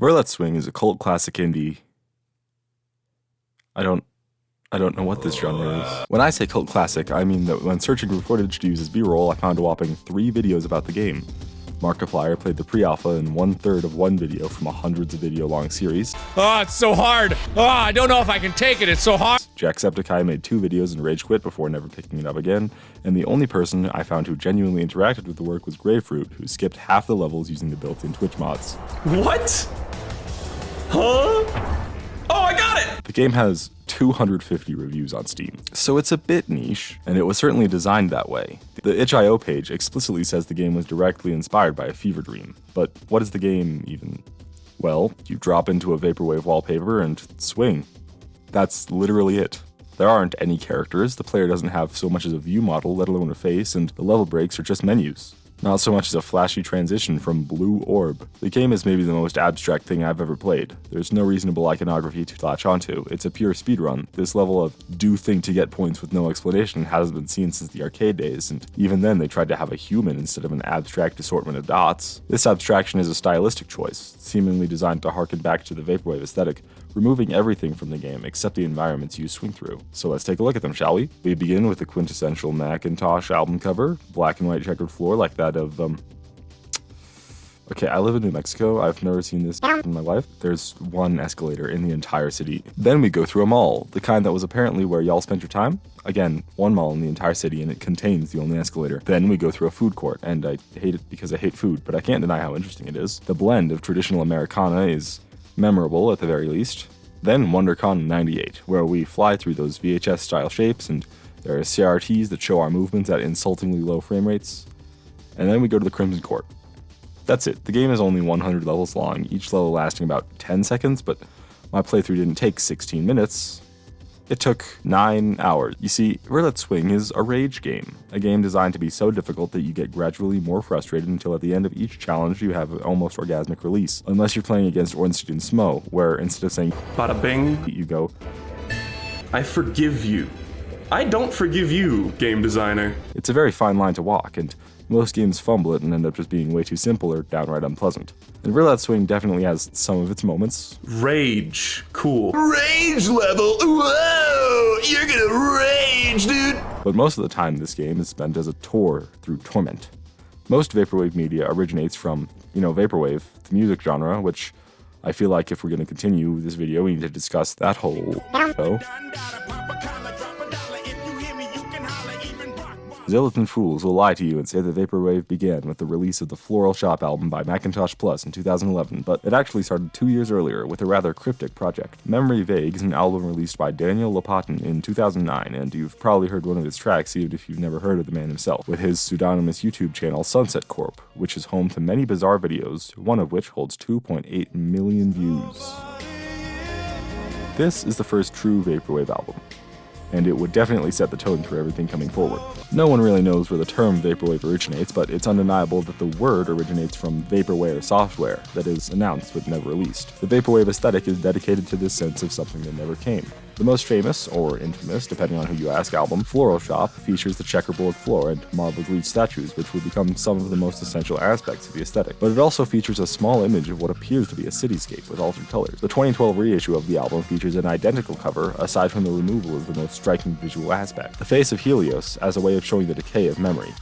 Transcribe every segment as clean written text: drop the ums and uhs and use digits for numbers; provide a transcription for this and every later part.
Verlet Swing is a cult classic indie. I don't know what this genre is. When I say cult classic, I mean that when searching for footage to use as B-roll, I found a whopping 3 videos about the game. Markiplier played the pre-alpha in 1/3 of one video from a hundreds of video long series. Oh, it's so hard! Oh, I don't know if I can take it, it's so hard! Jacksepticeye made 2 videos and rage quit before never picking it up again, and the only person I found who genuinely interacted with the work was Grapefruit, who skipped half the levels using the built-in Twitch mods. What? Huh? Oh, I got it! The game has 250 reviews on Steam, so it's a bit niche, and it was certainly designed that way. The itch.io page explicitly says the game was directly inspired by a fever dream, but what is the game even? Well, you drop into a vaporwave wallpaper and swing. That's literally it. There aren't any characters, the player doesn't have so much as a view model, let alone a face, and the level breaks are just menus. Not so much as a flashy transition from blue orb. The game is maybe the most abstract thing I've ever played. There's no reasonable iconography to latch onto. It's a pure speedrun. This level of do thing to get points with no explanation hasn't been seen since the arcade days, and even then they tried to have a human instead of an abstract assortment of dots. This abstraction is a stylistic choice, seemingly designed to harken back to the vaporwave aesthetic, removing everything from the game except the environments you swing through. So let's take a look at them, shall we? We begin with the quintessential Macintosh album cover, black and white checkered floor like that of, Okay, I live in New Mexico. I've never seen this in my life. There's one escalator in the entire city. Then we go through a mall, the kind that was apparently where y'all spent your time. Again, one mall in the entire city, and it contains the only escalator. Then we go through a food court, and I hate it because I hate food, but I can't deny how interesting it is. The blend of traditional Americana is memorable at the very least. Then WonderCon 98, where we fly through those VHS-style shapes, and there are CRTs that show our movements at insultingly low frame rates. And then we go to the Crimson Court. That's it. The game is only 100 levels long, each level lasting about 10 seconds, but my playthrough didn't take 16 minutes. It took 9 hours. You see, Verlet Swing is a rage game, a game designed to be so difficult that you get gradually more frustrated until at the end of each challenge you have an almost orgasmic release. Unless you're playing against Ornstein Smo, where instead of saying bada bing, you go, I forgive you. I don't forgive you, game designer. It's a very fine line to walk, and most games fumble it and end up just being way too simple or downright unpleasant. And Verlet Swing definitely has some of its moments. Rage. Cool. Rage level? Whoa! You're gonna rage, dude! But most of the time this game is spent as a tour through torment. Most vaporwave media originates from, vaporwave, the music genre, which I feel like if we're gonna continue this video, we need to discuss that whole show. Zealots fools will lie to you and say the vaporwave began with the release of the Floral Shop album by Macintosh Plus in 2011, but it actually started 2 years earlier with a rather cryptic project. Memory Vague is an album released by Daniel Lopatin in 2009, and you've probably heard one of his tracks even if you've never heard of the man himself, with his pseudonymous YouTube channel Sunset Corp, which is home to many bizarre videos, one of which holds 2.8 million views. This is the first true vaporwave album, and it would definitely set the tone for everything coming forward. No one really knows where the term vaporwave originates, but it's undeniable that the word originates from vaporware software that is announced but never released. The vaporwave aesthetic is dedicated to this sense of something that never came. The most famous, or infamous, depending on who you ask, album, Floral Shop, features the checkerboard floor and marble bleached statues, which would become some of the most essential aspects of the aesthetic. But it also features a small image of what appears to be a cityscape with altered colors. The 2012 reissue of the album features an identical cover, aside from the removal of the most striking visual aspect, the face of Helios as a way of showing the decay of memory.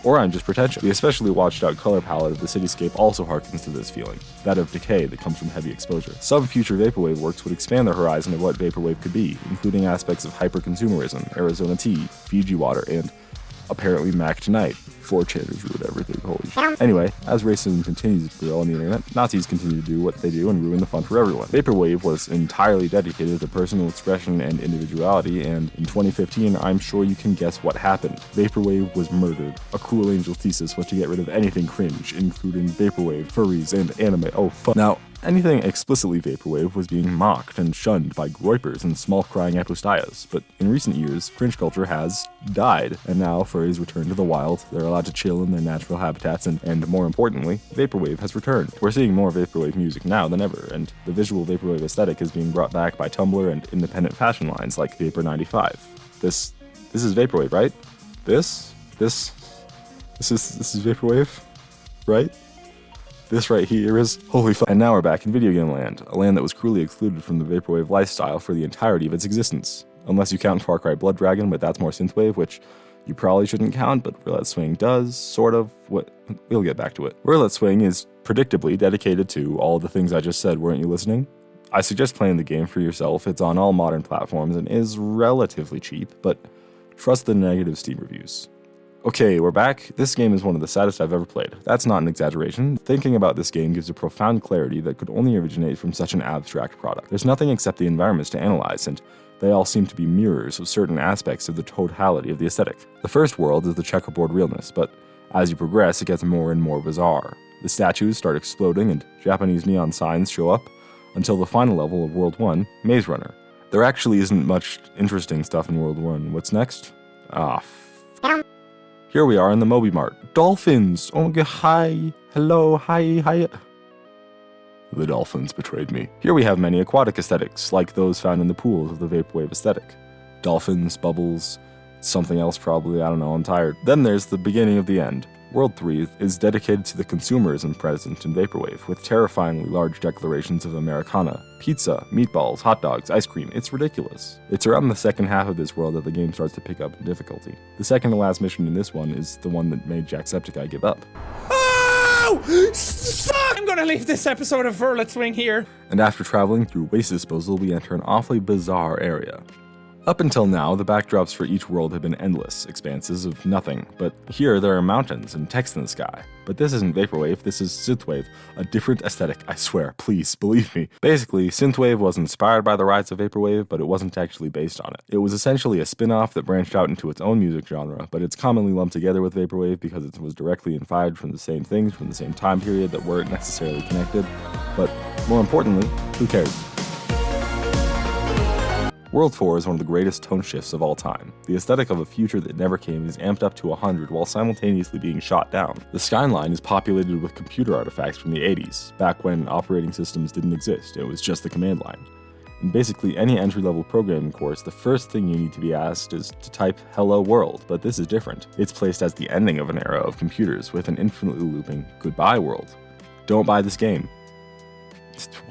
Or I'm just pretentious. The especially watched out color palette of the cityscape also harkens to this feeling, that of decay that comes from heavy exposure. Some future vaporwave works would expand the horizon of what vaporwave could be, including aspects of hyper-consumerism, Arizona tea, Fiji water, and apparently Mac tonight. 4chan has ruined everything, holy shit. Anyway, as racism continues to grow on the internet, Nazis continue to do what they do and ruin the fun for everyone. Vaporwave was entirely dedicated to personal expression and individuality, and in 2015, I'm sure you can guess what happened. Vaporwave was murdered. A Cruel Angel's thesis was to get rid of anything cringe, including vaporwave, furries, and anime. Oh fuck. Now, anything explicitly vaporwave was being mocked and shunned by groypers and small-crying apostayas, but in recent years, cringe culture has died, and now furries return to the wild. They're allowed to chill in their natural habitats, and more importantly, vaporwave has returned. We're seeing more vaporwave music now than ever, and the visual vaporwave aesthetic is being brought back by Tumblr and independent fashion lines like Vapor 95. This is vaporwave, right? This is vaporwave, right? This right here is holy fuck. And now we're back in video game land, a land that was cruelly excluded from the vaporwave lifestyle for the entirety of its existence. Unless you count Far Cry Blood Dragon, but that's more synthwave, which you probably shouldn't count, but Verlet Swing does, sort of. We'll get back to it. Verlet Swing is predictably dedicated to all the things I just said, weren't you listening? I suggest playing the game for yourself. It's on all modern platforms and is relatively cheap, but trust the negative Steam reviews. Okay, we're back. This game is one of the saddest I've ever played. That's not an exaggeration. Thinking about this game gives a profound clarity that could only originate from such an abstract product. There's nothing except the environments to analyze, and they all seem to be mirrors of certain aspects of the totality of the aesthetic. The first world is the checkerboard realness, but as you progress, it gets more and more bizarre. The statues start exploding and Japanese neon signs show up, until the final level of World 1, Maze Runner. There actually isn't much interesting stuff in World 1. What's next? Here we are in the Moby Mart. Dolphins! Oh my god, hi! Hello, hi. The dolphins betrayed me. Here we have many aquatic aesthetics, like those found in the pools of the vaporwave aesthetic. Dolphins, bubbles, something else probably, I don't know, I'm tired. Then there's the beginning of the end. World 3 is dedicated to the consumerism present in vaporwave, with terrifyingly large declarations of Americana, pizza, meatballs, hot dogs, ice cream. It's ridiculous. It's around the second half of this world that the game starts to pick up in difficulty. The second to last mission in this one is the one that made Jacksepticeye give up. Oh! Suck! I'm gonna leave this episode of Verlet Swing here. And after traveling through waste disposal, we enter an awfully bizarre area. Up until now, the backdrops for each world have been endless expanses of nothing, but here there are mountains and text in the sky. But this isn't vaporwave, this is synthwave, a different aesthetic, I swear, please, believe me. Basically, synthwave was inspired by the rise of vaporwave, but it wasn't actually based on it. It was essentially a spin-off that branched out into its own music genre, but it's commonly lumped together with vaporwave because it was directly inspired from the same things from the same time period that weren't necessarily connected. But more importantly, who cares? World 4 is one of the greatest tone shifts of all time. The aesthetic of a future that never came is amped up to 100 while simultaneously being shot down. The skyline is populated with computer artifacts from the 80s, back when operating systems didn't exist, it was just the command line. In basically any entry-level programming course, the first thing you need to be asked is to type hello world, but this is different. It's placed as the ending of an era of computers with an infinitely looping goodbye world. Don't buy this game.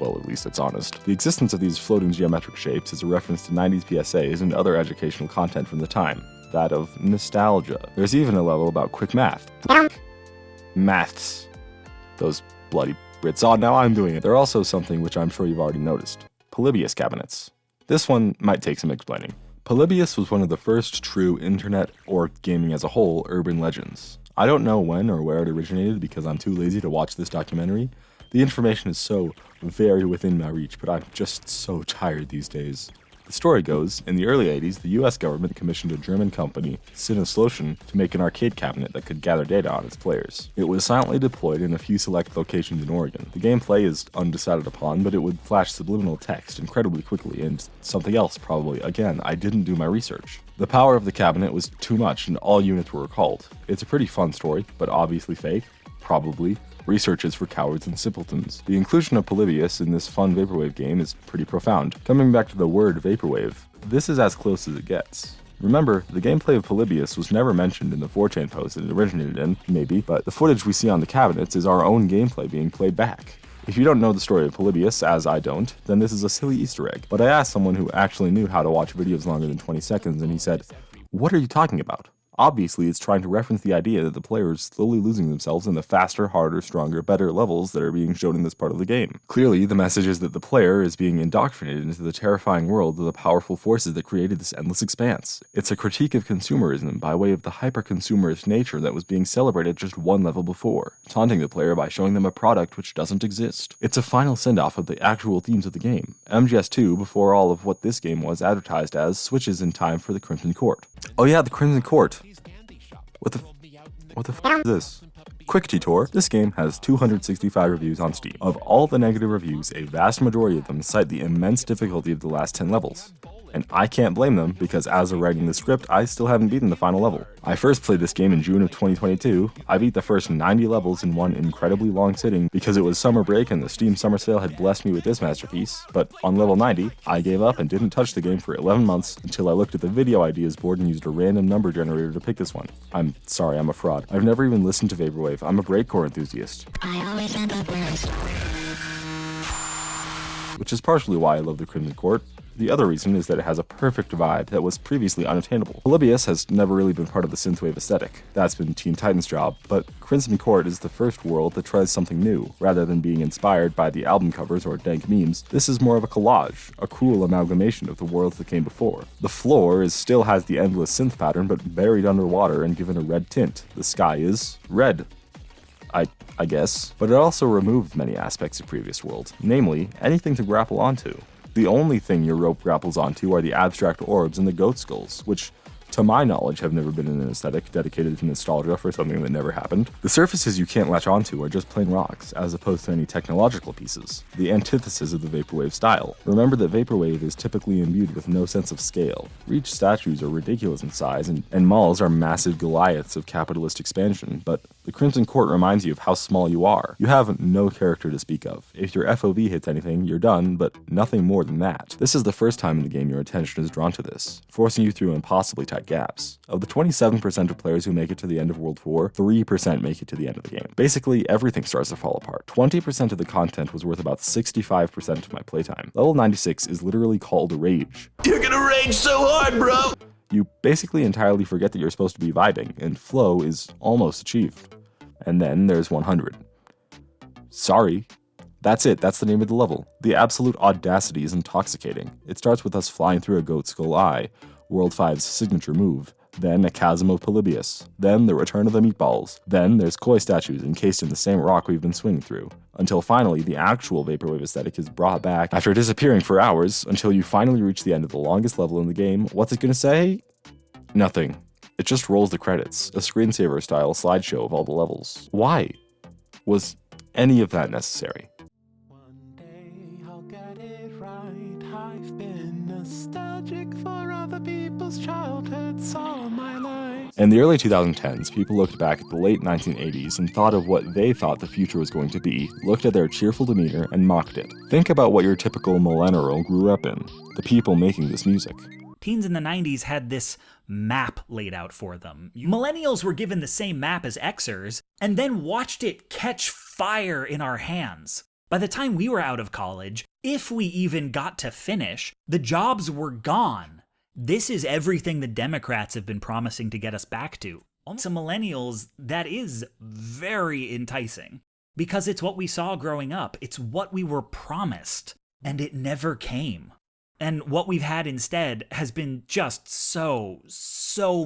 Well, at least it's honest. The existence of these floating geometric shapes is a reference to 90s PSAs and other educational content from the time, that of nostalgia. There's even a level about quick math. Maths. Those bloody Brits. Oh, now I'm doing it. They're also something which I'm sure you've already noticed. Polybius cabinets. This one might take some explaining. Polybius was one of the first true internet, or gaming as a whole, urban legends. I don't know when or where it originated because I'm too lazy to watch this documentary. The information is so very within my reach, but I'm just so tired these days. The story goes, in the early 80s, the US government commissioned a German company, Sinneslotion, to make an arcade cabinet that could gather data on its players. It was silently deployed in a few select locations in Oregon. The gameplay is undecided upon, but it would flash subliminal text incredibly quickly, and something else probably. Again, I didn't do my research. The power of the cabinet was too much, and all units were recalled. It's a pretty fun story, but obviously fake. Probably. Research is for cowards and simpletons. The inclusion of Polybius in this fun vaporwave game is pretty profound. Coming back to the word vaporwave, this is as close as it gets. Remember, the gameplay of Polybius was never mentioned in the 4chan post it originated in, maybe, but the footage we see on the cabinets is our own gameplay being played back. If you don't know the story of Polybius, as I don't, then this is a silly Easter egg. But I asked someone who actually knew how to watch videos longer than 20 seconds, and he said, "What are you talking about?" Obviously, it's trying to reference the idea that the player is slowly losing themselves in the faster, harder, stronger, better levels that are being shown in this part of the game. Clearly, the message is that the player is being indoctrinated into the terrifying world of the powerful forces that created this endless expanse. It's a critique of consumerism by way of the hyper-consumerist nature that was being celebrated just one level before, taunting the player by showing them a product which doesn't exist. It's a final send-off of the actual themes of the game. MGS2, before all of what this game was advertised as, switches in time for the Crimson Court. Oh yeah, the Crimson Court. What the f is this? Quick detour. This game has 265 reviews on Steam. Of all the negative reviews, a vast majority of them cite the immense difficulty of the last 10 levels. And I can't blame them, because as of writing the script, I still haven't beaten the final level. I first played this game in June of 2022. I beat the first 90 levels in one incredibly long sitting because it was summer break and the Steam summer sale had blessed me with this masterpiece, but on level 90, I gave up and didn't touch the game for 11 months until I looked at the video ideas board and used a random number generator to pick this one. I'm sorry, I'm a fraud. I've never even listened to Vaporwave. I'm a breakcore enthusiast. I always end up worst. Which is partially why I love the Crimson Court. The other reason is that it has a perfect vibe that was previously unattainable. Polybius has never really been part of the synthwave aesthetic. That's been Teen Titan's job, but Crimson Court is the first world that tries something new. Rather than being inspired by the album covers or dank memes, this is more of a collage, a cruel amalgamation of the worlds that came before. The floor still has the endless synth pattern, but buried underwater and given a red tint. The sky is red. I guess. But it also removed many aspects of previous worlds, namely, anything to grapple onto. The only thing your rope grapples onto are the abstract orbs and the goat skulls, which, to my knowledge, have never been in an aesthetic dedicated to nostalgia for something that never happened. The surfaces you can't latch onto are just plain rocks, as opposed to any technological pieces, the antithesis of the Vaporwave style. Remember that Vaporwave is typically imbued with no sense of scale. Reach statues are ridiculous in size, and malls are massive Goliaths of capitalist expansion, but the Crimson Court reminds you of how small you are. You have no character to speak of. If your FOV hits anything, you're done, but nothing more than that. This is the first time in the game your attention is drawn to this, forcing you through impossibly tight gaps. Of the 27% of players who make it to the end of World 4, 3% make it to the end of the game. Basically, everything starts to fall apart. 20% of the content was worth about 65% of my playtime. Level 96 is literally called Rage. You're gonna rage so hard, bro! You basically entirely forget that you're supposed to be vibing, and flow is almost achieved. And then there's 100. Sorry. That's it, that's the name of the level. The absolute audacity is intoxicating. It starts with us flying through a goat skull eye, World 5's signature move, then a chasm of Polybius, then the return of the meatballs, then there's koi statues encased in the same rock we've been swinging through, until finally the actual Vaporwave aesthetic is brought back after disappearing for hours until you finally reach the end of the longest level in the game. What's it gonna say? Nothing. It just rolls the credits, a screensaver style slideshow of all the levels. Why was any of that necessary? One day I'll get it right. I've been nostalgic for other people's childhoods all my life. In the early 2010s, people looked back at the late 1980s and thought of what they thought the future was going to be, looked at their cheerful demeanor, and mocked it. Think about what your typical millennial grew up in, the people making this music. Teens in the 90s had this map laid out for them. Millennials were given the same map as Xers, and then watched it catch fire in our hands. By the time we were out of college, if we even got to finish, the jobs were gone. This is everything the Democrats have been promising to get us back to. To millennials, that is very enticing. Because it's what we saw growing up. It's what we were promised. And it never came. And what we've had instead has been just so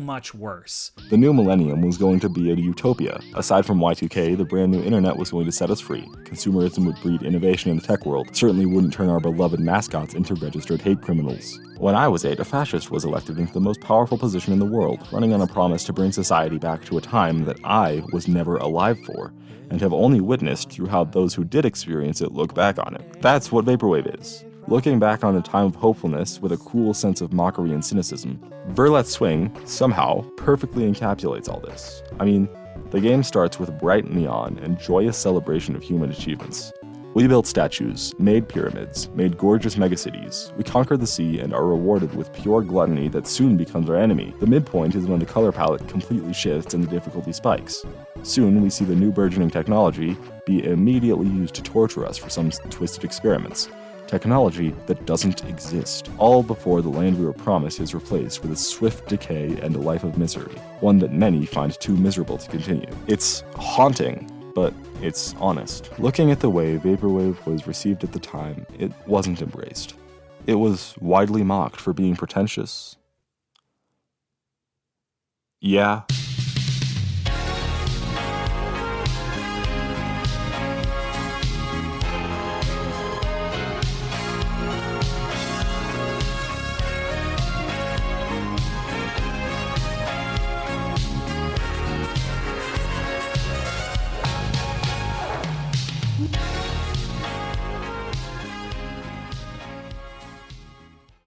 much worse. The new millennium was going to be a utopia. Aside from Y2K, the brand new internet was going to set us free. Consumerism would breed innovation in the tech world. Certainly wouldn't turn our beloved mascots into registered hate criminals. When I was 8, a fascist was elected into the most powerful position in the world, running on a promise to bring society back to a time that I was never alive for, and have only witnessed through how those who did experience it look back on it. That's what Vaporwave is. Looking back on a time of hopefulness with a cruel sense of mockery and cynicism. Verlet's Swing, somehow, perfectly encapsulates all this. I mean, the game starts with bright neon and joyous celebration of human achievements. We built statues, made pyramids, made gorgeous megacities. We conquered the sea and are rewarded with pure gluttony that soon becomes our enemy. The midpoint is when the color palette completely shifts and the difficulty spikes. Soon, we see the new burgeoning technology be immediately used to torture us for some twisted experiments. Technology that doesn't exist, all before the land we were promised is replaced with a swift decay and a life of misery, one that many find too miserable to continue. It's haunting, but it's honest. Looking at the way Vaporwave was received at the time, it wasn't embraced. It was widely mocked for being pretentious. Yeah.